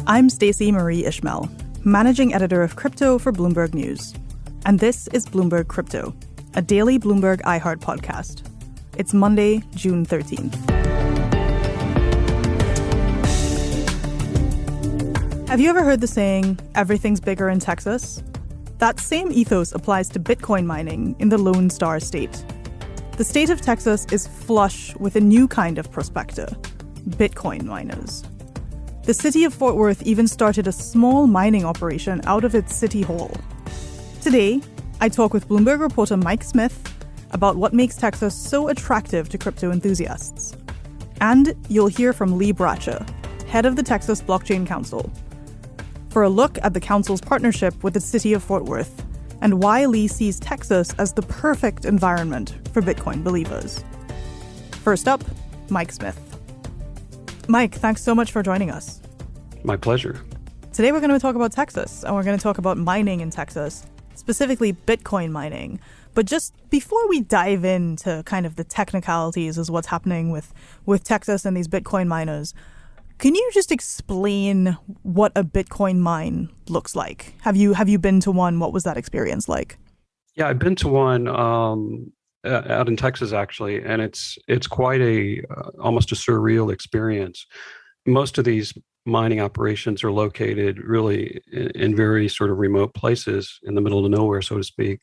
I'm Stacey Marie Ishmael, managing editor of crypto for Bloomberg News. And this is Bloomberg Crypto, a daily Bloomberg iHeart podcast. It's Monday, June 13th. Have you ever heard the saying, everything's bigger in Texas? That same ethos applies to Bitcoin mining in the Lonestar state. The state of Texas is flush with a new kind of prospector, Bitcoin miners. The city of Fort Worth even started a small mining operation out of its city hall. Today, I talk with Bloomberg reporter Mike Smith about what makes Texas so attractive to crypto enthusiasts. And you'll hear from Lee Bratcher, head of the Texas Blockchain Council, for a look at the council's partnership with the city of Fort Worth and why Lee sees Texas as the perfect environment for Bitcoin believers. First up, Mike Smith. Mike, thanks so much for joining us. My pleasure. Today we're going to talk about Texas, and we're going to talk about mining in Texas, specifically Bitcoin mining. But just before we dive into kind of the technicalities of what's happening with Texas and these Bitcoin miners, can you just explain what a Bitcoin mine looks like? Have you been to one? What was that experience like? Yeah, I've been to one out in Texas, actually, and it's quite almost a surreal experience. Most of these mining operations are located really in very sort of remote places in the middle of nowhere, so to speak,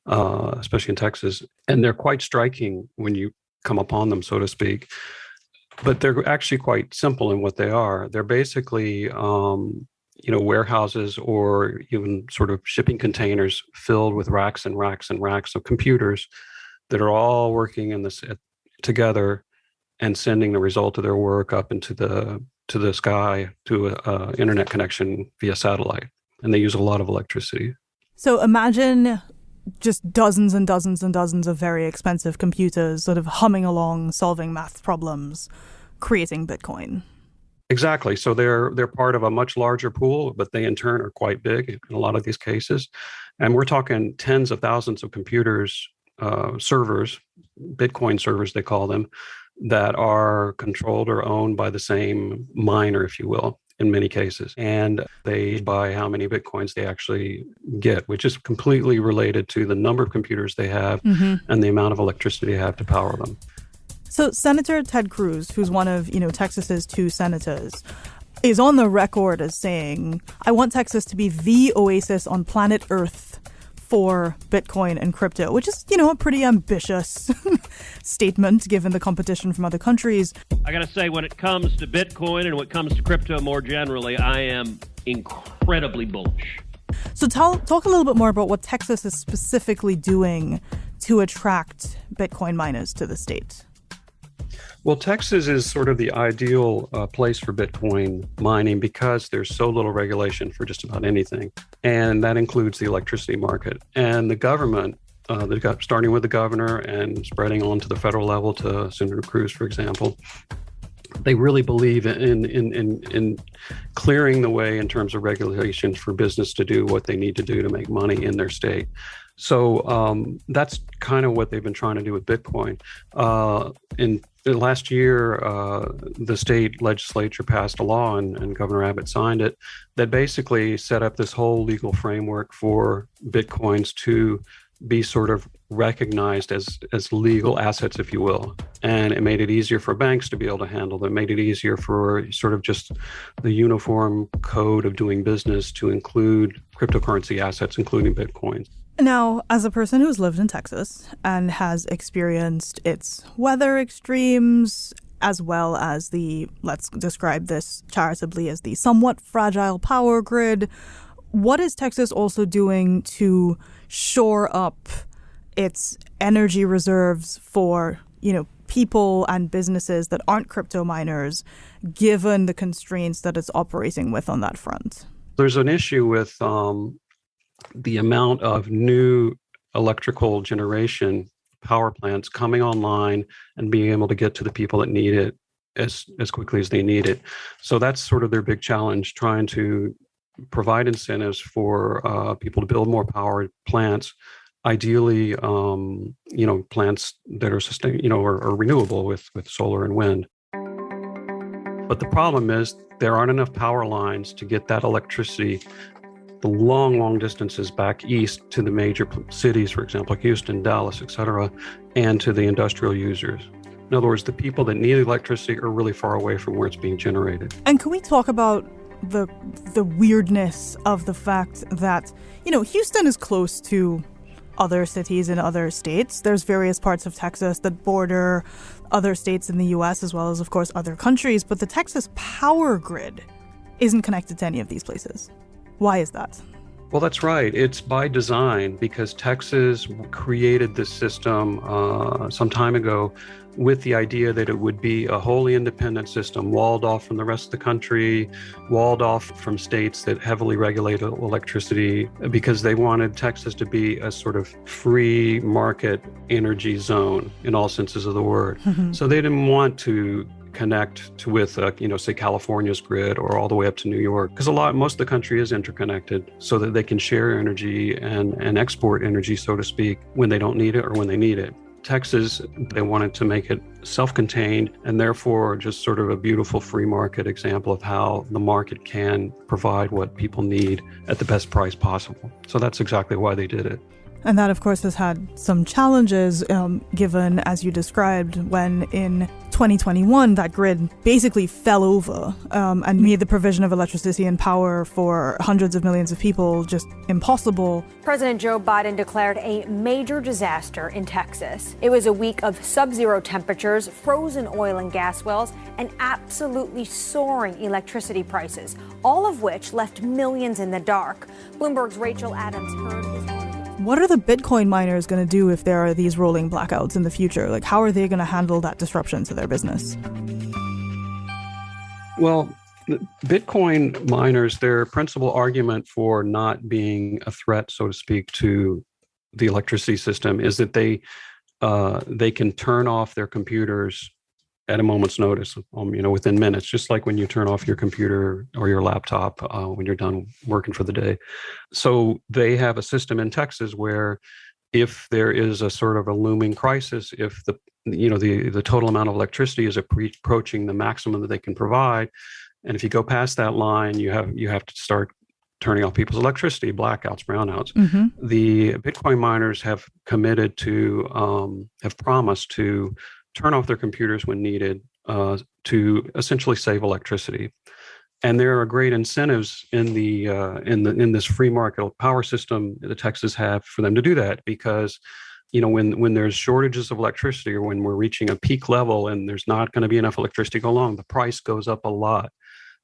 especially in Texas. And they're quite striking when you come upon them, so to speak. But they're actually quite simple in what they are. They're basically, warehouses or even sort of shipping containers filled with racks and racks and racks of computers that are all working in this together and sending the result of their work up into the sky to a internet connection via satellite. And they use a lot of electricity. So imagine just dozens and dozens and dozens of very expensive computers sort of humming along, solving math problems, creating Bitcoin. Exactly. So they're part of a much larger pool, but they in turn are quite big in a lot of these cases. And we're talking tens of thousands of computers, servers, Bitcoin servers, they call them, that are controlled or owned by the same miner, if you will, in many cases. And they buy how many Bitcoins they actually get, which is completely related to the number of computers they have and the amount of electricity they have to power them. So Senator Ted Cruz, who's one of, Texas's two senators, is on the record as saying, I want Texas to be the oasis on planet Earth for Bitcoin and crypto, which is, a pretty ambitious statement given the competition from other countries. I got to say, when it comes to Bitcoin and when it comes to crypto more generally, I am incredibly bullish. So talk a little bit more about what Texas is specifically doing to attract Bitcoin miners to the state. Well, Texas is sort of the ideal place for Bitcoin mining because there's so little regulation for just about anything. And that includes the electricity market. And the government, starting with the governor and spreading on to the federal level to Senator Cruz, for example, they really believe in clearing the way in terms of regulations for business to do what they need to do to make money in their state. So that's kind of what they've been trying to do with Bitcoin. In last year, the state legislature passed a law, and Governor Abbott signed it, that basically set up this whole legal framework for Bitcoins to be sort of recognized as legal assets, if you will. And it made it easier for banks to be able to handle them, made it easier for sort of just the uniform code of doing business to include cryptocurrency assets, including Bitcoins. Now, as a person who's lived in Texas and has experienced its weather extremes, as well as let's describe this charitably as the somewhat fragile power grid, what is Texas also doing to shore up its energy reserves for, people and businesses that aren't crypto miners, given the constraints that it's operating with on that front? There's an issue with the amount of new electrical generation power plants coming online and being able to get to the people that need it as quickly as they need it. So that's sort of their big challenge, trying to provide incentives for people to build more power plants, ideally, plants that are sustain, or renewable with solar and wind. But the problem is there aren't enough power lines to get that electricity the long, long distances back east to the major cities, for example, like Houston, Dallas, et cetera, and to the industrial users. In other words, the people that need electricity are really far away from where it's being generated. And can we talk about the weirdness of the fact that, Houston is close to other cities in other states. There's various parts of Texas that border other states in the U.S. as well as, of course, other countries. But the Texas power grid isn't connected to any of these places. Why is that? Well, that's right. It's by design because Texas created this system some time ago with the idea that it would be a wholly independent system, walled off from the rest of the country, walled off from states that heavily regulate electricity, because they wanted Texas to be a sort of free market energy zone in all senses of the word. Mm-hmm. So they didn't want to connect with, say, California's grid or all the way up to New York, because most of the country is interconnected so that they can share energy and export energy, so to speak, when they don't need it or when they need it. Texas, they wanted to make it self-contained and therefore just sort of a beautiful free market example of how the market can provide what people need at the best price possible. So that's exactly why they did it. And that, of course, has had some challenges, given, as you described, when in 2021, that grid basically fell over and made the provision of electricity and power for hundreds of millions of people just impossible. President Joe Biden declared a major disaster in Texas. It was a week of sub-zero temperatures, frozen oil and gas wells, and absolutely soaring electricity prices, all of which left millions in the dark. Bloomberg's Rachel Adams heard his... What are the Bitcoin miners going to do if there are these rolling blackouts in the future? Like, how are they going to handle that disruption to their business? Well, Bitcoin miners, their principal argument for not being a threat, so to speak, to the electricity system is that they can turn off their computers at a moment's notice, within minutes, just like when you turn off your computer or your laptop when you're done working for the day. So they have a system in Texas where if there is a sort of a looming crisis, if the total amount of electricity is approaching the maximum that they can provide, and if you go past that line, you have to start turning off people's electricity, blackouts, brownouts. Mm-hmm. The Bitcoin miners have committed to, have promised to turn off their computers when needed to essentially save electricity. And there are great incentives in this free market power system that Texas have for them to do that, because when there's shortages of electricity or when we're reaching a peak level and there's not going to be enough electricity to go along, the price goes up a lot.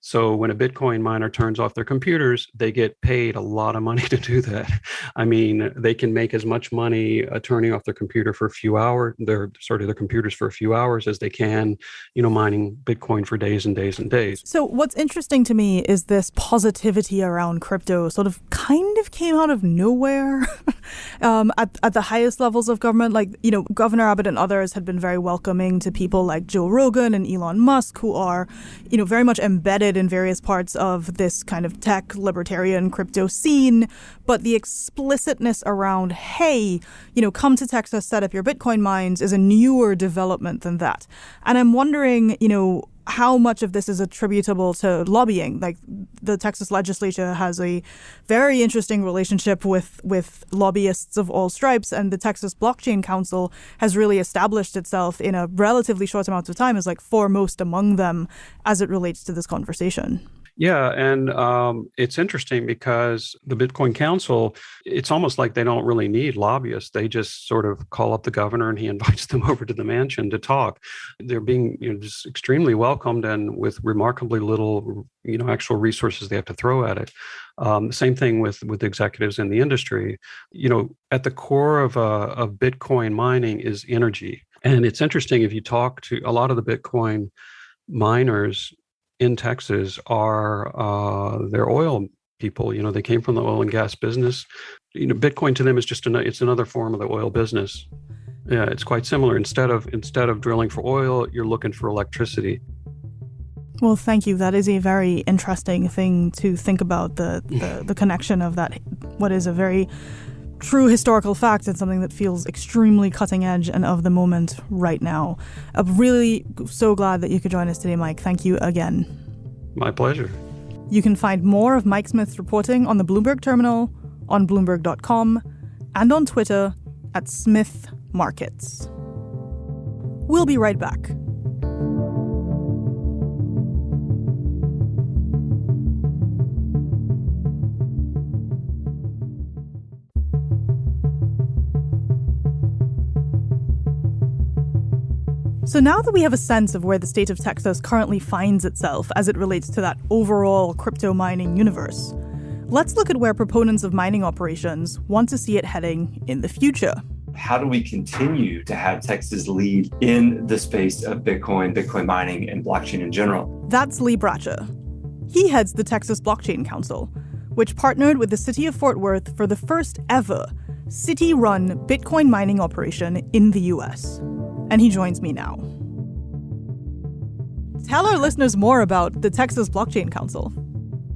So when a Bitcoin miner turns off their computers, they get paid a lot of money to do that. I mean, they can make as much money turning off their computer for a few hours, their computers for a few hours as they can, mining Bitcoin for days and days and days. So what's interesting to me is this positivity around crypto sort of kind of came out of nowhere at the highest levels of government. Like, Governor Abbott and others had been very welcoming to people like Joe Rogan and Elon Musk, who are, very much embedded in various parts of this kind of tech libertarian crypto scene. But the explicitness around, hey, come to Texas, set up your Bitcoin mines, is a newer development than that. And I'm wondering, how much of this is attributable to lobbying. Like, the Texas legislature has a very interesting relationship with lobbyists of all stripes, and the Texas Blockchain Council has really established itself in a relatively short amount of time as like foremost among them as it relates to this conversation. Yeah, and it's interesting because the Bitcoin Council, it's almost like they don't really need lobbyists. They just sort of call up the governor and he invites them over to the mansion to talk. They're being just extremely welcomed and with remarkably little, actual resources they have to throw at it. Same thing with executives in the industry. At the core of Bitcoin mining is energy. And it's interesting, if you talk to a lot of the Bitcoin miners in Texas are they're oil people. They came from the oil and gas business. Bitcoin to them is just it's another form of the oil business. Yeah, it's quite similar. Instead of drilling for oil, you're looking for electricity. Well, thank you. That is a very interesting thing to think about, the connection of that, what is a very true historical fact and something that feels extremely cutting edge and of the moment right now. I'm really so glad that you could join us today, Mike. Thank you again. My pleasure. You can find more of Mike Smith's reporting on the Bloomberg terminal, on Bloomberg.com, and on Twitter at Smith Markets. We'll be right back. So now that we have a sense of where the state of Texas currently finds itself as it relates to that overall crypto mining universe, let's look at where proponents of mining operations want to see it heading in the future. How do we continue to have Texas lead in the space of Bitcoin mining, and blockchain in general? That's Lee Bratcher. He heads the Texas Blockchain Council, which partnered with the city of Fort Worth for the first ever city-run Bitcoin mining operation in the U.S. And he joins me now. Tell our listeners more about the Texas Blockchain Council.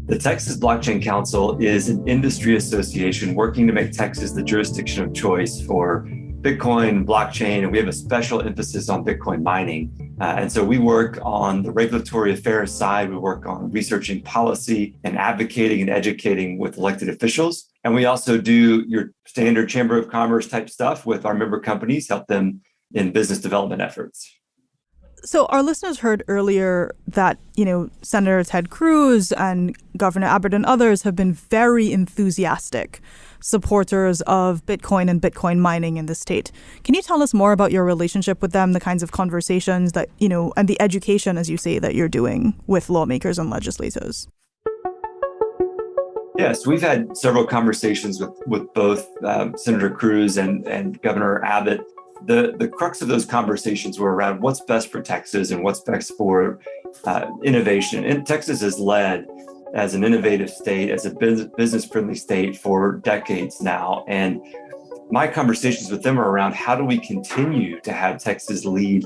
The Texas Blockchain Council is an industry association working to make Texas the jurisdiction of choice for Bitcoin, blockchain, and we have a special emphasis on Bitcoin mining. And so we work on the regulatory affairs side. We work on researching policy and advocating and educating with elected officials. And we also do your standard Chamber of Commerce type stuff with our member companies, help them in business development efforts. So our listeners heard earlier that, Senator Ted Cruz and Governor Abbott and others have been very enthusiastic supporters of Bitcoin and Bitcoin mining in the state. Can you tell us more about your relationship with them, the kinds of conversations that, and the education, as you say, that you're doing with lawmakers and legislators? Yes, we've had several conversations with both Senator Cruz and Governor Abbott. The crux of those conversations were around what's best for Texas and what's best for innovation. And Texas has led as an innovative state, as a business-friendly state for decades now. And my conversations with them are around how do we continue to have Texas lead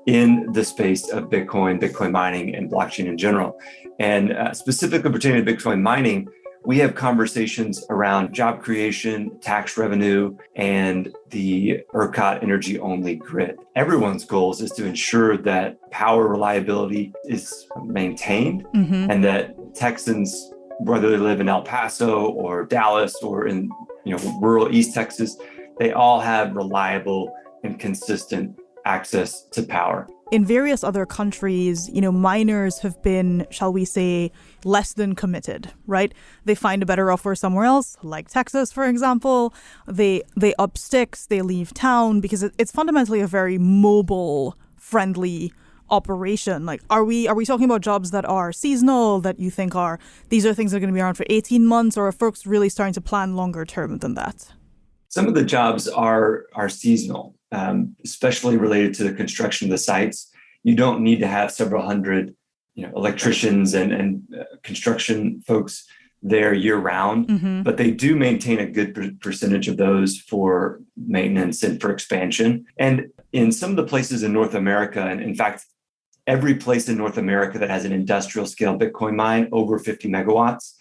in the space of Bitcoin mining, and blockchain in general. And specifically pertaining to Bitcoin mining, we have conversations around job creation, tax revenue, and the ERCOT energy-only grid. Everyone's goals is to ensure that power reliability is maintained, and that Texans, whether they live in El Paso or Dallas or in rural East Texas, they all have reliable and consistent access to power. In various other countries, miners have been, shall we say, less than committed, right? They find a better offer somewhere else, like Texas, for example. They up sticks, they leave town, because it's fundamentally a very mobile-friendly operation. Like, are we talking about jobs that are seasonal, that you think these are things that are going to be around for 18 months, or are folks really starting to plan longer term than that? Some of the jobs are seasonal. Especially related to the construction of the sites. You don't need to have several hundred, electricians and construction folks there year round, but they do maintain a good percentage of those for maintenance and for expansion. And in some of the places in North America, and in fact, every place in North America that has an industrial scale Bitcoin mine over 50 megawatts,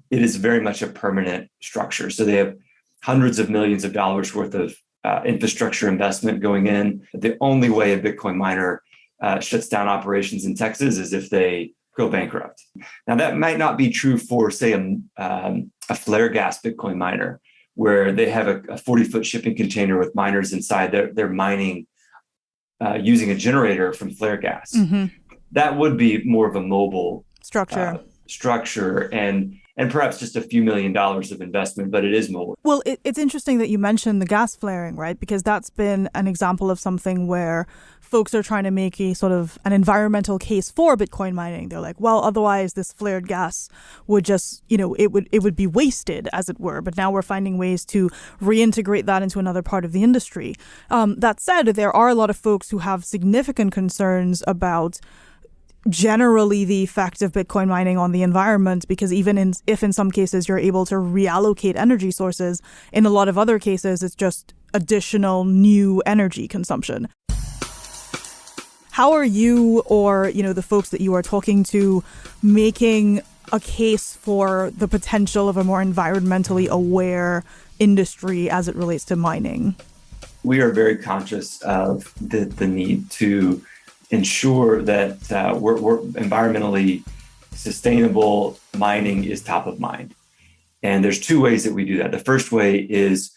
it is very much a permanent structure. So they have hundreds of millions of dollars worth of infrastructure investment going in. The only way a Bitcoin miner shuts down operations in Texas is if they go bankrupt. Now, that might not be true for, say, a flare gas Bitcoin miner, where they have a 40-foot shipping container with miners inside. They're mining using a generator from flare gas. That would be more of a mobile structure and perhaps just a few $1 million of investment, but it is mobile. Well, it's interesting that you mentioned the gas flaring, right? Because that's been an example of something where folks are trying to make a sort of an environmental case for Bitcoin mining. They're like, well, otherwise this flared gas would just, it would be wasted, as it were. But now we're finding ways to reintegrate that into another part of the industry. That said, there are a lot of folks who have significant concerns about generally the effect of Bitcoin mining on the environment, because even if in some cases you're able to reallocate energy sources, in a lot of other cases it's just additional new energy consumption. How are you or the folks that you are talking to making a case for the potential of a more environmentally aware industry as it relates to mining? We are very conscious of the need to ensure that we're environmentally sustainable mining is top of mind. And there's two ways that we do that. The first way is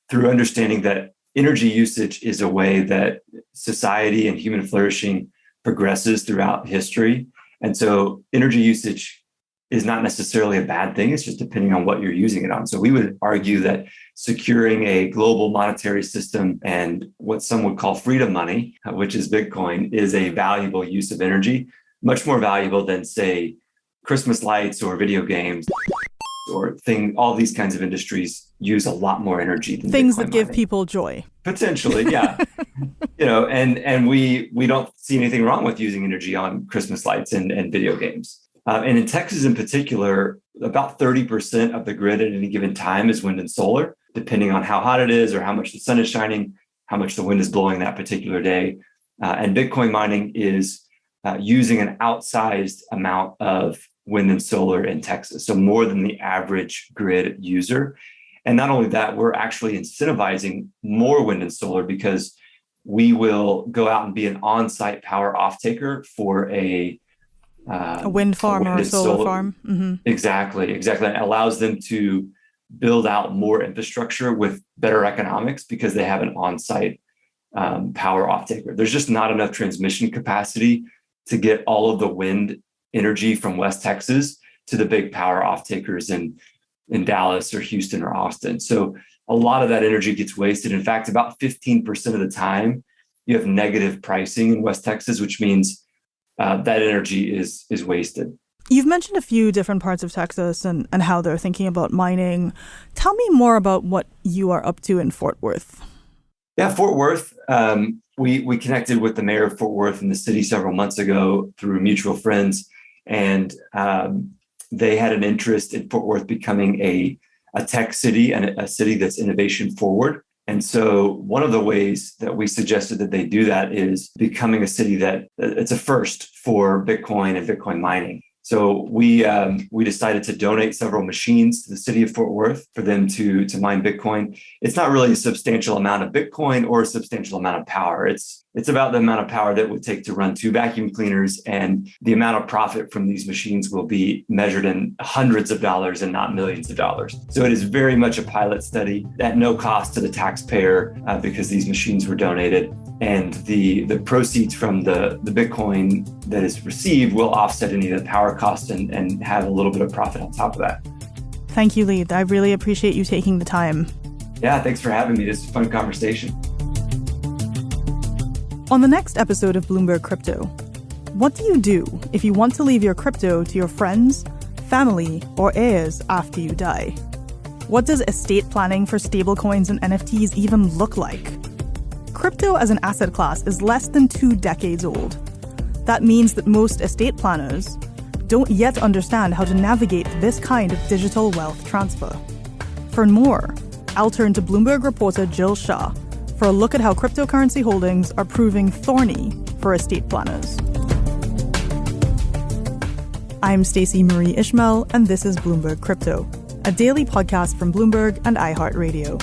through understanding that energy usage is a way that society and human flourishing progresses throughout history. And so energy usage is not necessarily a bad thing. It's just depending on what you're using it on. So we would argue that securing a global monetary system and what some would call freedom money, which is Bitcoin, is a valuable use of energy, much more valuable than, say, Christmas lights or video games or all these kinds of industries use a lot more energy than things Bitcoin that give mining. people joy. Potentially, yeah. And we don't see anything wrong with using energy on Christmas lights and video games. And in Texas in particular, about 30% of the grid at any given time is wind and solar, depending on how hot it is or how much the sun is shining, how much the wind is blowing that particular day. And Bitcoin mining is using an outsized amount of wind and solar in Texas, so more than the average grid user. And not only that, we're actually incentivizing more wind and solar because we will go out and be an on-site power off-taker for a wind farm or a solar farm. Mm-hmm. Exactly. It allows them to build out more infrastructure with better economics because they have an on-site power off-taker. There's just not enough transmission capacity to get all of the wind energy from West Texas to the big power off-takers in Dallas or Houston or Austin. So a lot of that energy gets wasted. In fact, about 15% of the time, you have negative pricing in West Texas, which means that energy is wasted. You've mentioned a few different parts of Texas and how they're thinking about mining. Tell me more about what you are up to in Fort Worth. Yeah, Fort Worth. We connected with the mayor of Fort Worth in the city several months ago through mutual friends, and they had an interest in Fort Worth becoming a tech city and a city that's innovation forward. And so one of the ways that we suggested that they do that is becoming a city that it's a first for Bitcoin and Bitcoin mining. So we decided to donate several machines to the city of Fort Worth for them to mine Bitcoin. It's not really a substantial amount of Bitcoin or a substantial amount of power. It's about the amount of power that it would take to run 2 vacuum cleaners, and the amount of profit from these machines will be measured in hundreds of dollars and not millions of dollars. So it is very much a pilot study at no cost to the taxpayer because these machines were donated. And the proceeds from the Bitcoin that is received will offset any of the power costs and have a little bit of profit on top of that. Thank you, Lee. I really appreciate you taking the time. Yeah, thanks for having me. This is a fun conversation. On the next episode of Bloomberg Crypto, what do you do if you want to leave your crypto to your friends, family, or heirs after you die? What does estate planning for stablecoins and NFTs even look like? Crypto as an asset class is less than 2 decades old. That means that most estate planners don't yet understand how to navigate this kind of digital wealth transfer. For more, I'll turn to Bloomberg reporter Jill Shah for a look at how cryptocurrency holdings are proving thorny for estate planners. I'm Stacey Marie Ishmael, and this is Bloomberg Crypto, a daily podcast from Bloomberg and iHeartRadio.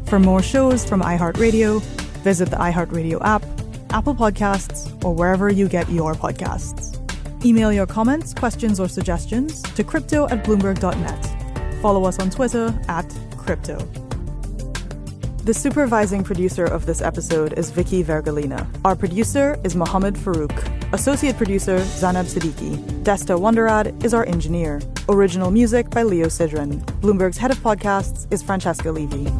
For more shows from iHeartRadio, visit the iHeartRadio app, Apple Podcasts, or wherever you get your podcasts. Email your comments, questions, or suggestions to crypto@bloomberg.net. Follow us on Twitter @crypto. The supervising producer of this episode is Vicky Vergolina. Our producer is Mohammed Farouk. Associate producer Zanab Siddiqui. Desta Wonderad is our engineer. Original music by Leo Sidran. Bloomberg's head of podcasts is Francesca Levy.